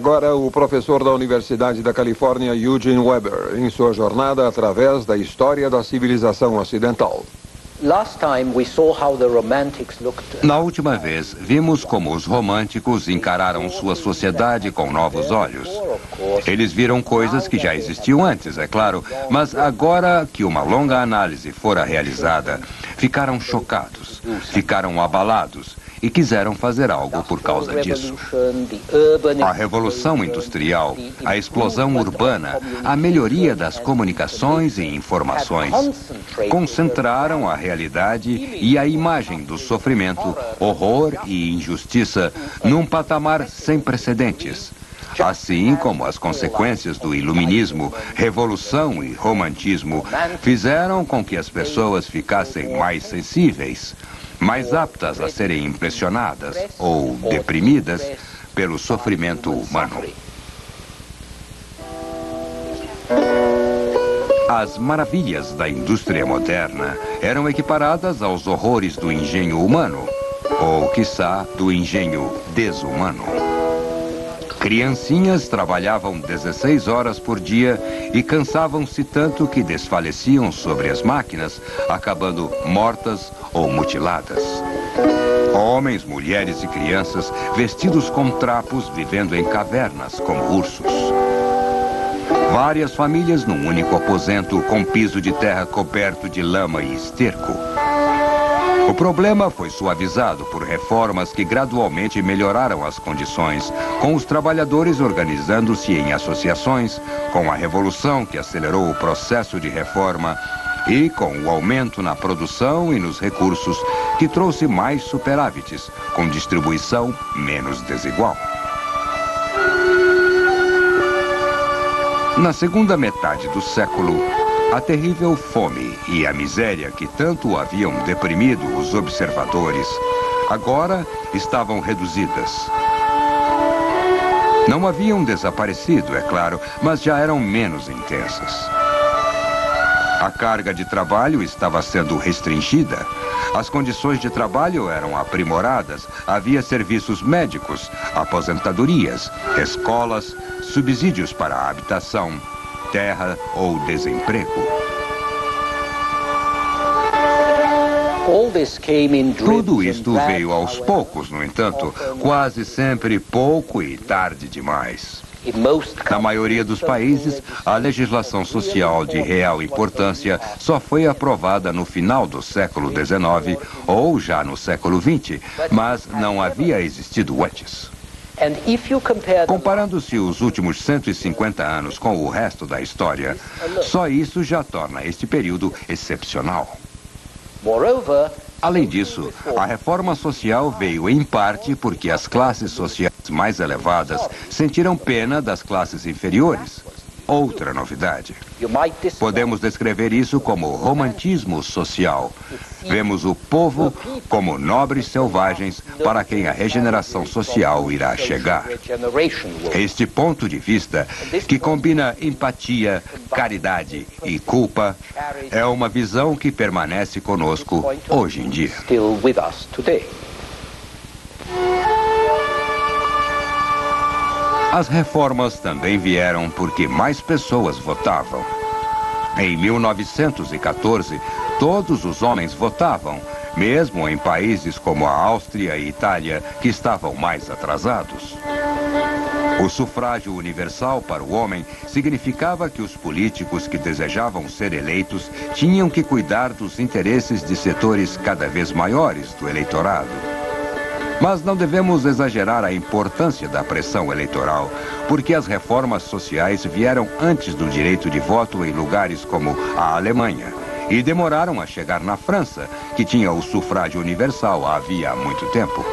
Agora, o professor da Universidade da Califórnia, Eugene Weber, em sua jornada através da história da civilização ocidental. Na última vez, vimos como os românticos encararam sua sociedade com novos olhos. Eles viram coisas que já existiam antes, é claro, mas agora que uma longa análise fora realizada, ficaram chocados, ficaram abalados e quiseram fazer algo por causa disso. A Revolução Industrial, a explosão urbana, a melhoria das comunicações e informações concentraram a realidade e a imagem do sofrimento, horror e injustiça num patamar sem precedentes. Assim como as consequências do iluminismo, revolução e romantismo fizeram com que as pessoas ficassem mais sensíveis, mais aptas a serem impressionadas ou deprimidas pelo sofrimento humano. As maravilhas da indústria moderna eram equiparadas aos horrores do engenho humano, ou, quiçá, do engenho desumano. Criancinhas trabalhavam 16 horas por dia e cansavam-se tanto que desfaleciam sobre as máquinas, acabando mortas ou mutiladas. Homens, mulheres e crianças vestidos com trapos, vivendo em cavernas como ursos. Várias famílias num único aposento com piso de terra coberto de lama e esterco. O problema foi suavizado por reformas que gradualmente melhoraram as condições, com os trabalhadores organizando-se em associações, com a revolução que acelerou o processo de reforma e com o aumento na produção e nos recursos que trouxe mais superávites, com distribuição menos desigual. Na segunda metade do século, a terrível fome e a miséria que tanto haviam deprimido os observadores, agora estavam reduzidas. Não haviam desaparecido, é claro, mas já eram menos intensas. A carga de trabalho estava sendo restringida, as condições de trabalho eram aprimoradas, havia serviços médicos, aposentadorias, escolas, subsídios para a habitação, terra ou desemprego. Tudo isto veio aos poucos, no entanto, quase sempre pouco e tarde demais. Na maioria dos países, a legislação social de real importância só foi aprovada no final do século XIX ou já no século XX, mas não havia existido antes. Comparando-se os últimos 150 anos com o resto da história, só isso já torna este período excepcional. Além disso, a reforma social veio em parte porque as classes sociais mais elevadas sentiram pena das classes inferiores. Outra novidade. Podemos descrever isso como romantismo social. Vemos o povo como nobres selvagens para quem a regeneração social irá chegar. Este ponto de vista, que combina empatia, caridade e culpa, é uma visão que permanece conosco hoje em dia. As reformas também vieram porque mais pessoas votavam. Em 1914, todos os homens votavam, mesmo em países como a Áustria e Itália, que estavam mais atrasados. O sufrágio universal para o homem significava que os políticos que desejavam ser eleitos tinham que cuidar dos interesses de setores cada vez maiores do eleitorado. Mas não devemos exagerar a importância da pressão eleitoral, porque as reformas sociais vieram antes do direito de voto em lugares como a Alemanha e demoraram a chegar na França, que tinha o sufrágio universal havia muito tempo.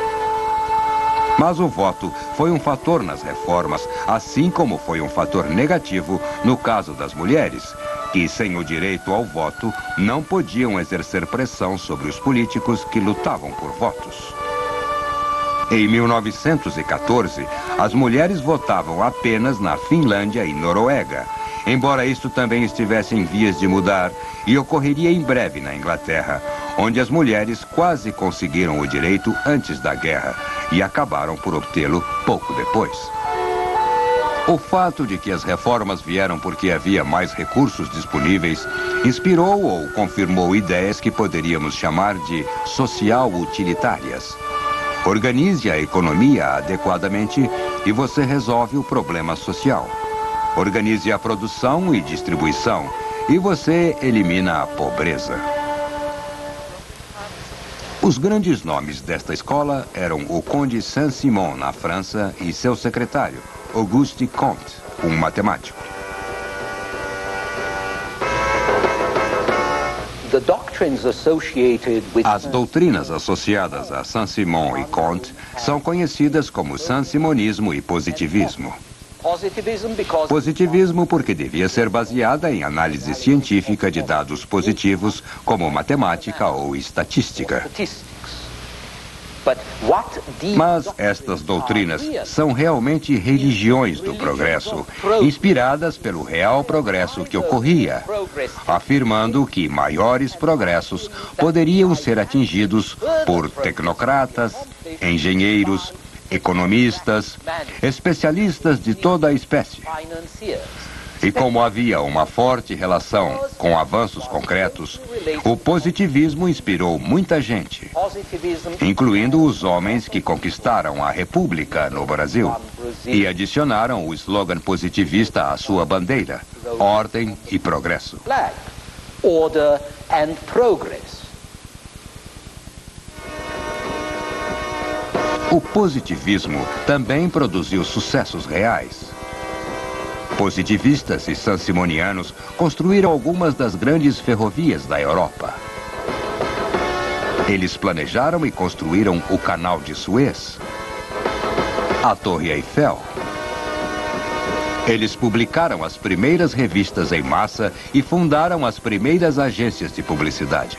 Mas o voto foi um fator nas reformas, assim como foi um fator negativo no caso das mulheres, que sem o direito ao voto não podiam exercer pressão sobre os políticos que lutavam por votos. Em 1914, as mulheres votavam apenas na Finlândia e Noruega, embora isto também estivesse em vias de mudar e ocorreria em breve na Inglaterra, onde as mulheres quase conseguiram o direito antes da guerra e acabaram por obtê-lo pouco depois. O fato de que as reformas vieram porque havia mais recursos disponíveis inspirou ou confirmou ideias que poderíamos chamar de social-utilitárias. Organize a economia adequadamente e você resolve o problema social. Organize a produção e distribuição e você elimina a pobreza. Os grandes nomes desta escola eram o Conde Saint-Simon, na França, e seu secretário, Auguste Comte, um matemático. As doutrinas associadas a Saint-Simon e Comte são conhecidas como Saint-Simonismo e positivismo. Positivismo porque devia ser baseada em análise científica de dados positivos, como matemática ou estatística. Mas estas doutrinas são realmente religiões do progresso, inspiradas pelo real progresso que ocorria, afirmando que maiores progressos poderiam ser atingidos por tecnocratas, engenheiros, economistas, especialistas de toda a espécie. E como havia uma forte relação com avanços concretos, o positivismo inspirou muita gente, incluindo os homens que conquistaram a República no Brasil e adicionaram o slogan positivista à sua bandeira: ordem e progresso. O positivismo também produziu sucessos reais. Positivistas e saint-simonianos construíram algumas das grandes ferrovias da Europa. Eles planejaram e construíram o Canal de Suez, a Torre Eiffel. Eles publicaram as primeiras revistas em massa e fundaram as primeiras agências de publicidade.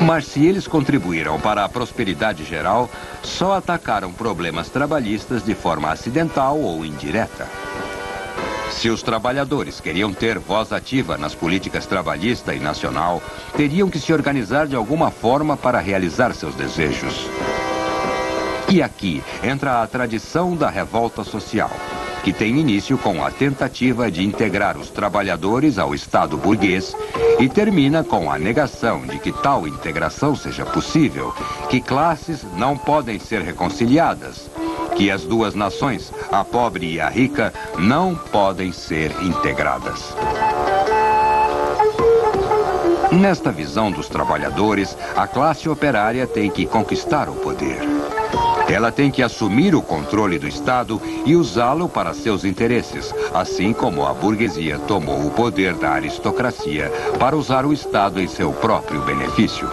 Mas se eles contribuíram para a prosperidade geral, só atacaram problemas trabalhistas de forma acidental ou indireta. Se os trabalhadores queriam ter voz ativa nas políticas trabalhista e nacional, teriam que se organizar de alguma forma para realizar seus desejos. E aqui entra a tradição da revolta social, que tem início com a tentativa de integrar os trabalhadores ao Estado burguês e termina com a negação de que tal integração seja possível, que classes não podem ser reconciliadas, que as duas nações, a pobre e a rica, não podem ser integradas. Nesta visão dos trabalhadores, a classe operária tem que conquistar o poder. Ela tem que assumir o controle do Estado e usá-lo para seus interesses, assim como a burguesia tomou o poder da aristocracia para usar o Estado em seu próprio benefício.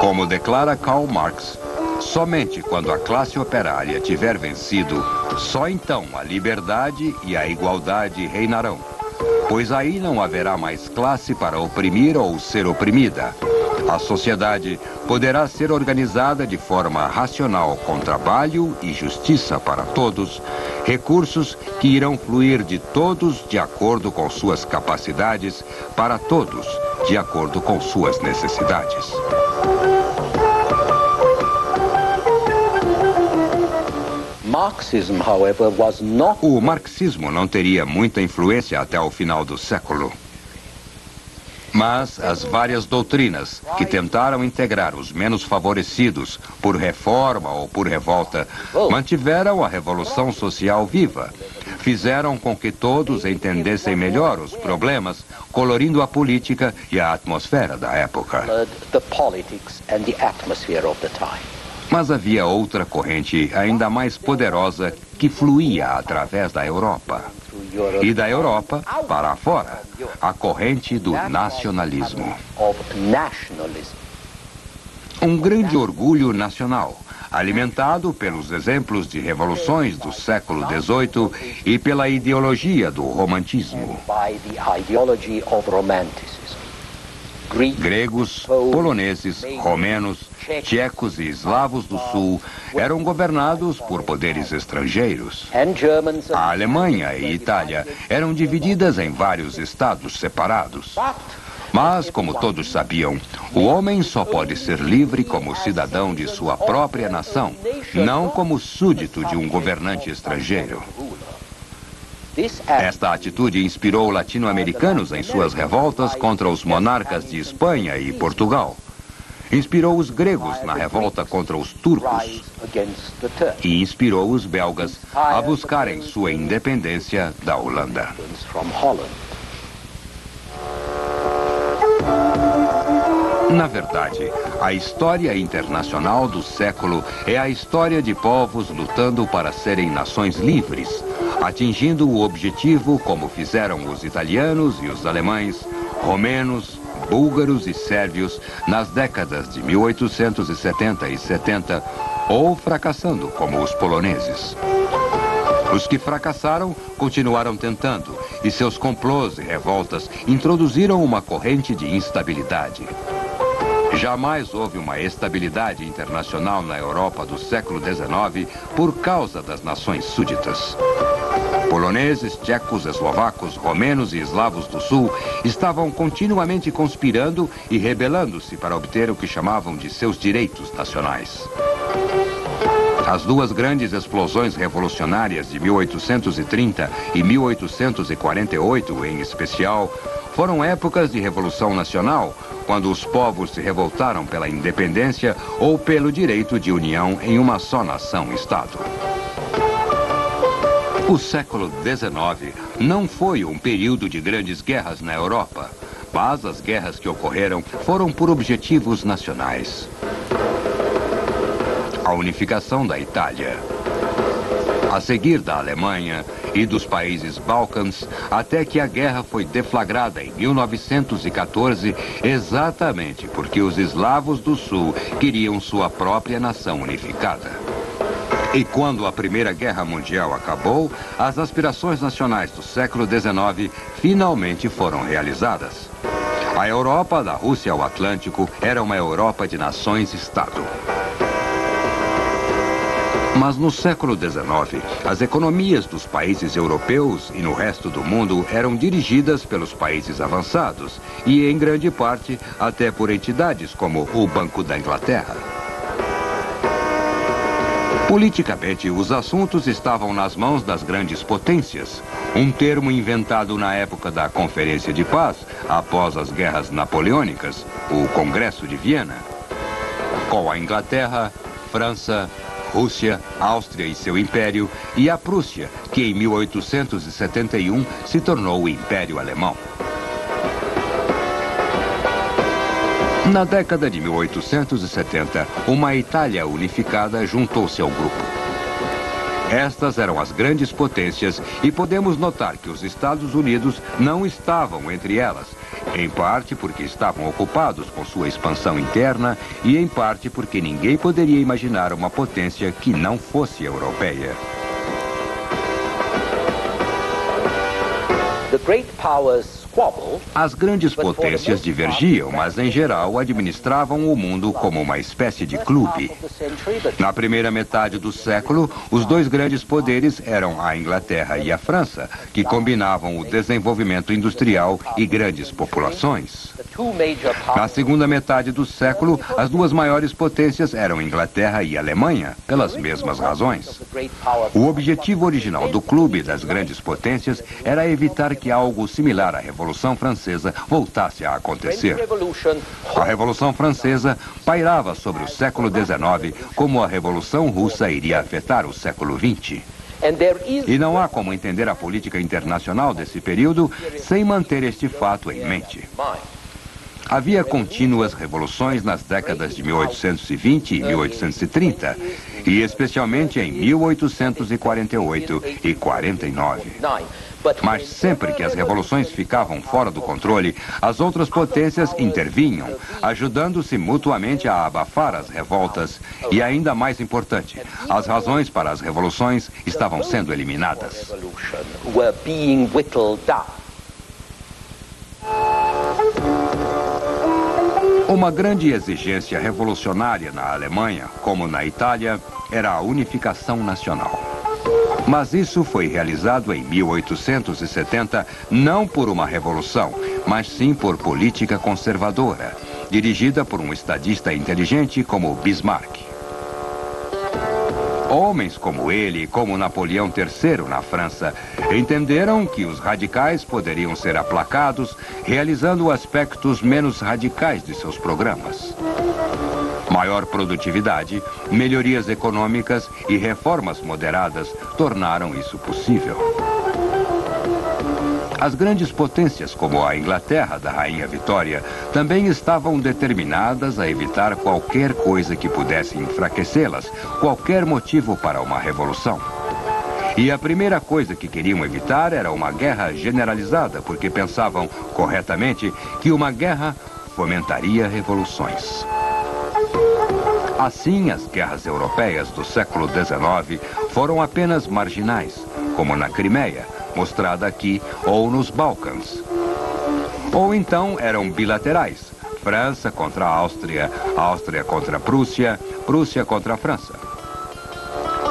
Como declara Karl Marx, somente quando a classe operária tiver vencido, só então a liberdade e a igualdade reinarão, pois aí não haverá mais classe para oprimir ou ser oprimida. A sociedade poderá ser organizada de forma racional com trabalho e justiça para todos, recursos que irão fluir de todos de acordo com suas capacidades, para todos de acordo com suas necessidades. O marxismo não teria muita influência até o final do século. Mas as várias doutrinas que tentaram integrar os menos favorecidos por reforma ou por revolta mantiveram a revolução social viva. Fizeram com que todos entendessem melhor os problemas, colorindo a política e a atmosfera da época. Mas havia outra corrente ainda mais poderosa que fluía através da Europa. E da Europa para fora, a corrente do nacionalismo. Um grande orgulho nacional, alimentado pelos exemplos de revoluções do século XVIII e pela ideologia do romantismo. Gregos, poloneses, romenos, tchecos e eslavos do sul eram governados por poderes estrangeiros. A Alemanha e Itália eram divididas em vários estados separados. Mas, como todos sabiam, o homem só pode ser livre como cidadão de sua própria nação, não como súdito de um governante estrangeiro. Esta atitude inspirou latino-americanos em suas revoltas contra os monarcas de Espanha e Portugal. Inspirou os gregos na revolta contra os turcos. E inspirou os belgas a buscarem sua independência da Holanda. Na verdade, a história internacional do século é a história de povos lutando para serem nações livres, atingindo o objetivo como fizeram os italianos e os alemães, romenos, búlgaros e sérvios nas décadas de 1870 e 70, ou fracassando como os poloneses. Os que fracassaram continuaram tentando, e seus complôs e revoltas introduziram uma corrente de instabilidade. Jamais houve uma estabilidade internacional na Europa do século XIX por causa das nações súditas. Poloneses, tchecos, eslovacos, romenos e eslavos do sul estavam continuamente conspirando e rebelando-se para obter o que chamavam de seus direitos nacionais. As duas grandes explosões revolucionárias de 1830 e 1848, em especial, foram épocas de revolução nacional, quando os povos se revoltaram pela independência ou pelo direito de união em uma só nação-estado. O século XIX não foi um período de grandes guerras na Europa, mas as guerras que ocorreram foram por objetivos nacionais. A unificação da Itália, a seguir da Alemanha e dos países Balcãs, até que a guerra foi deflagrada em 1914, exatamente porque os eslavos do sul queriam sua própria nação unificada. E quando a Primeira Guerra Mundial acabou, as aspirações nacionais do século XIX finalmente foram realizadas. A Europa da Rússia ao Atlântico era uma Europa de nações-estado. Mas no século XIX, as economias dos países europeus e no resto do mundo eram dirigidas pelos países avançados e, em grande parte, até por entidades como o Banco da Inglaterra. Politicamente, os assuntos estavam nas mãos das grandes potências, um termo inventado na época da Conferência de Paz, após as guerras napoleônicas, o Congresso de Viena, com a Inglaterra, França, Rússia, Áustria e seu império, e a Prússia, que em 1871 se tornou o Império Alemão. Na década de 1870, uma Itália unificada juntou-se ao grupo. Estas eram as grandes potências e podemos notar que os Estados Unidos não estavam entre elas, em parte porque estavam ocupados com sua expansão interna e em parte porque ninguém poderia imaginar uma potência que não fosse europeia. As grandes potências divergiam, mas em geral administravam o mundo como uma espécie de clube. Na primeira metade do século, os dois grandes poderes eram a Inglaterra e a França, que combinavam o desenvolvimento industrial e grandes populações. Na segunda metade do século, as duas maiores potências eram Inglaterra e Alemanha, pelas mesmas razões. O objetivo original do clube das grandes potências era evitar que algo similar à Revolução Francesa voltasse a acontecer. A Revolução Francesa pairava sobre o século XIX como a Revolução Russa iria afetar o século XX. E não há como entender a política internacional desse período sem manter este fato em mente. Havia contínuas revoluções nas décadas de 1820 e 1830, e especialmente em 1848 e 49. Mas sempre que as revoluções ficavam fora do controle, as outras potências intervinham, ajudando-se mutuamente a abafar as revoltas. E ainda mais importante, as razões para as revoluções estavam sendo eliminadas. Uma grande exigência revolucionária na Alemanha, como na Itália, era a unificação nacional. Mas isso foi realizado em 1870 não por uma revolução, mas sim por política conservadora, dirigida por um estadista inteligente como Bismarck. Homens como ele e como Napoleão III na França entenderam que os radicais poderiam ser aplacados realizando aspectos menos radicais de seus programas. Maior produtividade, melhorias econômicas e reformas moderadas tornaram isso possível. As grandes potências, como a Inglaterra da Rainha Vitória, também estavam determinadas a evitar qualquer coisa que pudesse enfraquecê-las, qualquer motivo para uma revolução. E a primeira coisa que queriam evitar era uma guerra generalizada, porque pensavam, corretamente, que uma guerra fomentaria revoluções. Assim, as guerras europeias do século XIX foram apenas marginais, como na Crimeia, mostrada aqui, ou nos Balcãs. Ou então eram bilaterais, França contra a Áustria, Áustria contra a Prússia, Prússia contra a França.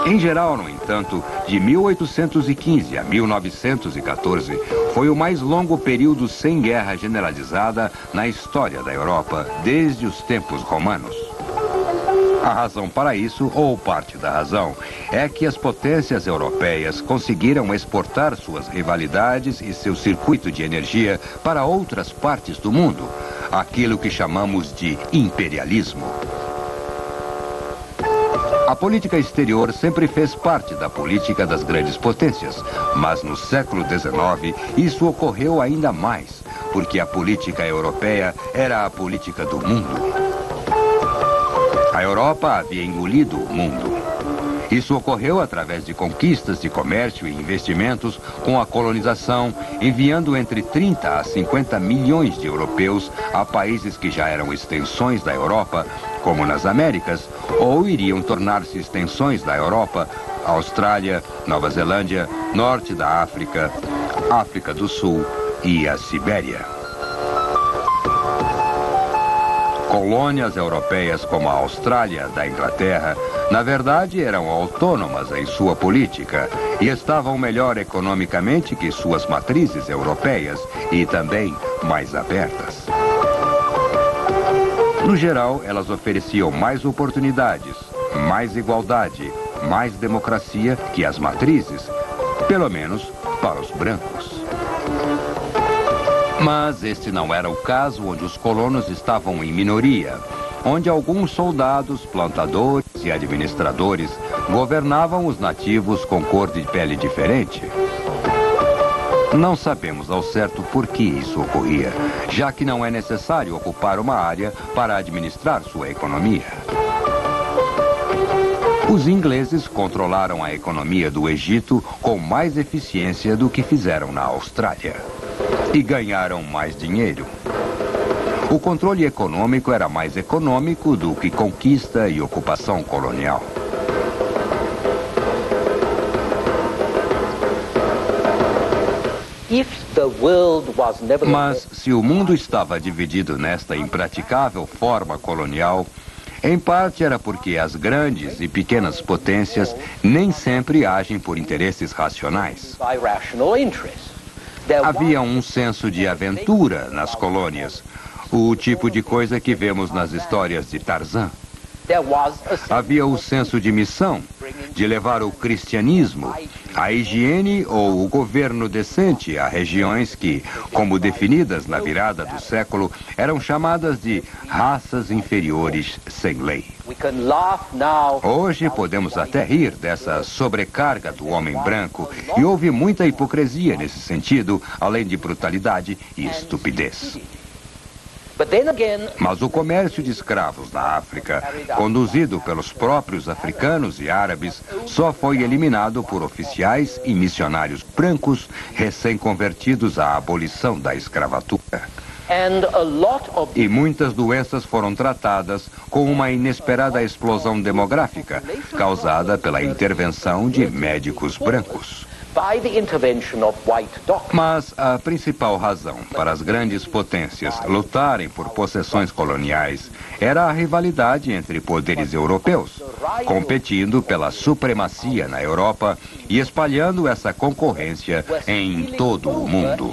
Em geral, no entanto, de 1815 a 1914, foi o mais longo período sem guerra generalizada na história da Europa, desde os tempos romanos. A razão para isso, ou parte da razão, é que as potências europeias conseguiram exportar suas rivalidades e seu circuito de energia para outras partes do mundo, aquilo que chamamos de imperialismo. A política exterior sempre fez parte da política das grandes potências, mas no século XIX isso ocorreu ainda mais, porque a política europeia era a política do mundo. A Europa havia engolido o mundo. Isso ocorreu através de conquistas de comércio e investimentos com a colonização, enviando entre 30 a 50 milhões de europeus a países que já eram extensões da Europa, como nas Américas, ou iriam tornar-se extensões da Europa, Austrália, Nova Zelândia, Norte da África, África do Sul e a Sibéria. Colônias europeias como a Austrália da Inglaterra, na verdade, eram autônomas em sua política e estavam melhor economicamente que suas matrizes europeias e também mais abertas. No geral, elas ofereciam mais oportunidades, mais igualdade, mais democracia que as matrizes, pelo menos para os brancos. Mas este não era o caso onde os colonos estavam em minoria, onde alguns soldados, plantadores e administradores governavam os nativos com cor de pele diferente. Não sabemos ao certo por que isso ocorria, já que não é necessário ocupar uma área para administrar sua economia. Os ingleses controlaram a economia do Egito com mais eficiência do que fizeram na Austrália. E ganharam mais dinheiro. O controle econômico era mais econômico do que conquista e ocupação colonial. Mas se o mundo estava dividido nesta impraticável forma colonial, em parte era porque as grandes e pequenas potências nem sempre agem por interesses racionais. Havia um senso de aventura nas colônias, o tipo de coisa que vemos nas histórias de Tarzan. Havia o senso de missão, de levar o cristianismo, a higiene ou o governo decente a regiões que, como definidas na virada do século, eram chamadas de raças inferiores sem lei. Hoje podemos até rir dessa sobrecarga do homem branco e houve muita hipocrisia nesse sentido, além de brutalidade e estupidez. Mas o comércio de escravos na África, conduzido pelos próprios africanos e árabes, só foi eliminado por oficiais e missionários brancos recém-convertidos à abolição da escravatura. E muitas doenças foram tratadas com uma inesperada explosão demográfica, causada pela intervenção de médicos brancos. Mas a principal razão para as grandes potências lutarem por possessões coloniais era a rivalidade entre poderes europeus, competindo pela supremacia na Europa e espalhando essa concorrência em todo o mundo.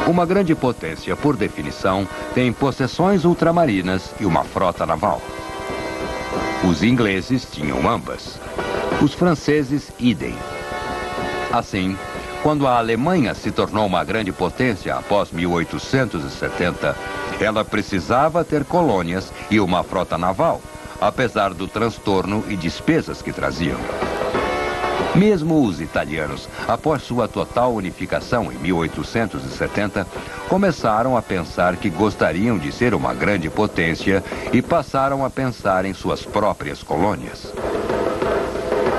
Uma grande potência, por definição, tem possessões ultramarinas e uma frota naval. Os ingleses tinham ambas. Os franceses, idem. Assim, quando a Alemanha se tornou uma grande potência após 1870, ela precisava ter colônias e uma frota naval, apesar do transtorno e despesas que traziam. Mesmo os italianos, após sua total unificação em 1870, começaram a pensar que gostariam de ser uma grande potência e passaram a pensar em suas próprias colônias.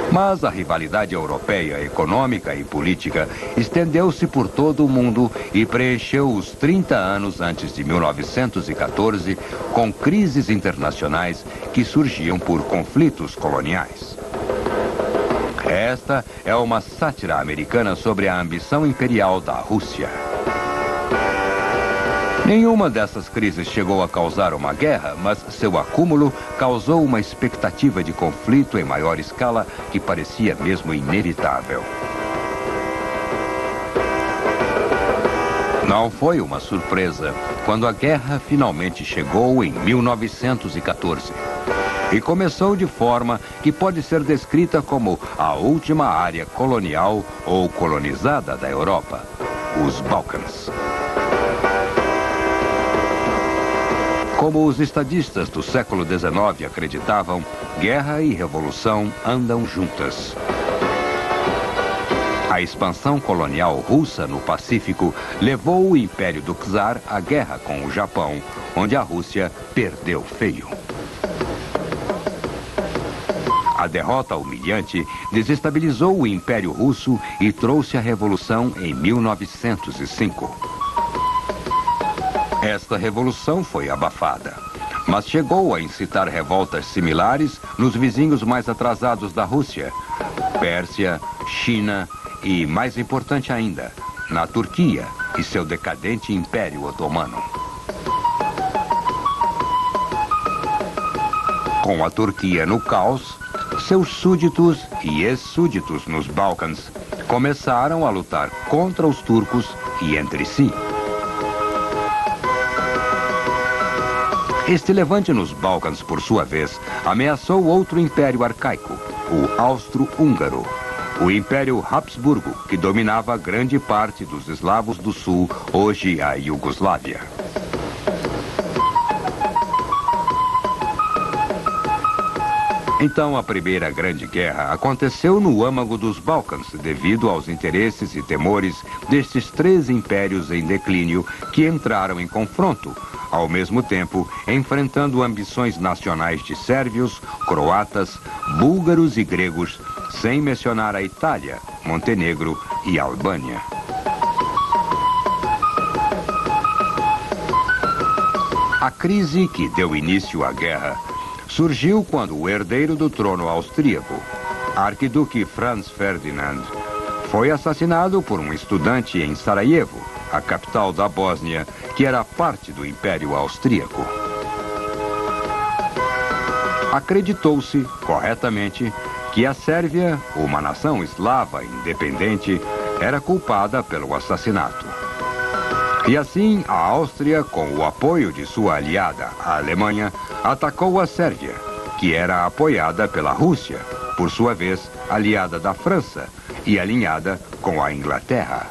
Mas a rivalidade europeia, econômica e política, estendeu-se por todo o mundo e preencheu os 30 anos antes de 1914 com crises internacionais que surgiam por conflitos coloniais. Esta é uma sátira americana sobre a ambição imperial da Rússia. Nenhuma dessas crises chegou a causar uma guerra, mas seu acúmulo causou uma expectativa de conflito em maior escala que parecia mesmo inevitável. Não foi uma surpresa quando a guerra finalmente chegou em 1914. E começou de forma que pode ser descrita como a última área colonial ou colonizada da Europa, os Balcãs. Como os estadistas do século XIX acreditavam, guerra e revolução andam juntas. A expansão colonial russa no Pacífico levou o Império do Czar à guerra com o Japão, onde a Rússia perdeu feio. A derrota humilhante desestabilizou o Império Russo e trouxe a Revolução em 1905. Esta revolução foi abafada, mas chegou a incitar revoltas similares nos vizinhos mais atrasados da Rússia, Pérsia, China e, mais importante ainda, na Turquia e seu decadente Império Otomano. Com a Turquia no caos, seus súditos e ex-súditos nos Balcãs começaram a lutar contra os turcos e entre si. Este levante nos Balcãs, por sua vez, ameaçou outro império arcaico, o Austro-Húngaro, o Império Habsburgo, que dominava grande parte dos eslavos do sul, hoje a Iugoslávia. Então, a Primeira Grande Guerra aconteceu no âmago dos Balcãs, devido aos interesses e temores destes três impérios em declínio que entraram em confronto, ao mesmo tempo enfrentando ambições nacionais de sérvios, croatas, búlgaros e gregos, sem mencionar a Itália, Montenegro e Albânia. A crise que deu início à guerra surgiu quando o herdeiro do trono austríaco, arquiduque Franz Ferdinand, foi assassinado por um estudante em Sarajevo, a capital da Bósnia, que era parte do Império Austríaco. Acreditou-se, corretamente, que a Sérvia, uma nação eslava independente, era culpada pelo assassinato. E assim, a Áustria, com o apoio de sua aliada, a Alemanha, atacou a Sérvia, que era apoiada pela Rússia, por sua vez, aliada da França e alinhada com a Inglaterra.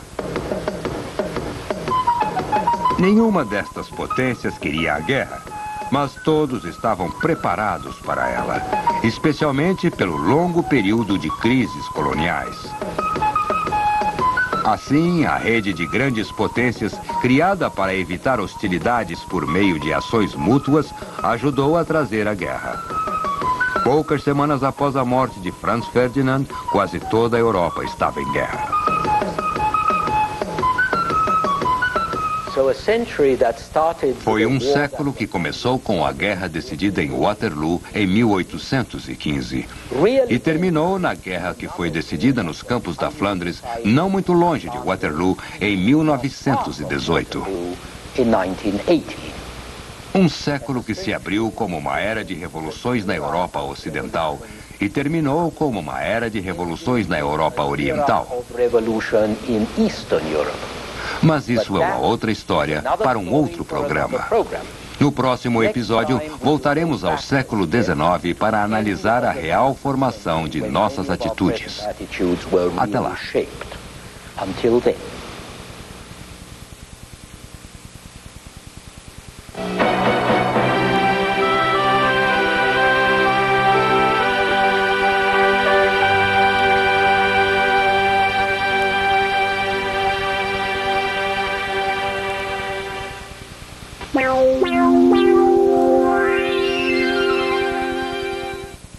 Nenhuma destas potências queria a guerra, mas todos estavam preparados para ela, especialmente pelo longo período de crises coloniais. Assim, a rede de grandes potências, criada para evitar hostilidades por meio de ações mútuas, ajudou a trazer a guerra. Poucas semanas após a morte de Franz Ferdinand, quase toda a Europa estava em guerra. Foi um século que começou com a guerra decidida em Waterloo em 1815 e terminou na guerra que foi decidida nos campos da Flandres, não muito longe de Waterloo, em 1918. Um século que se abriu como uma era de revoluções na Europa Ocidental e terminou como uma era de revoluções na Europa Oriental. Mas isso é uma outra história para um outro programa. No próximo episódio, voltaremos ao século XIX para analisar a real formação de nossas atitudes. Até lá.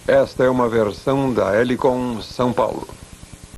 Esta é uma versão da Helicon São Paulo.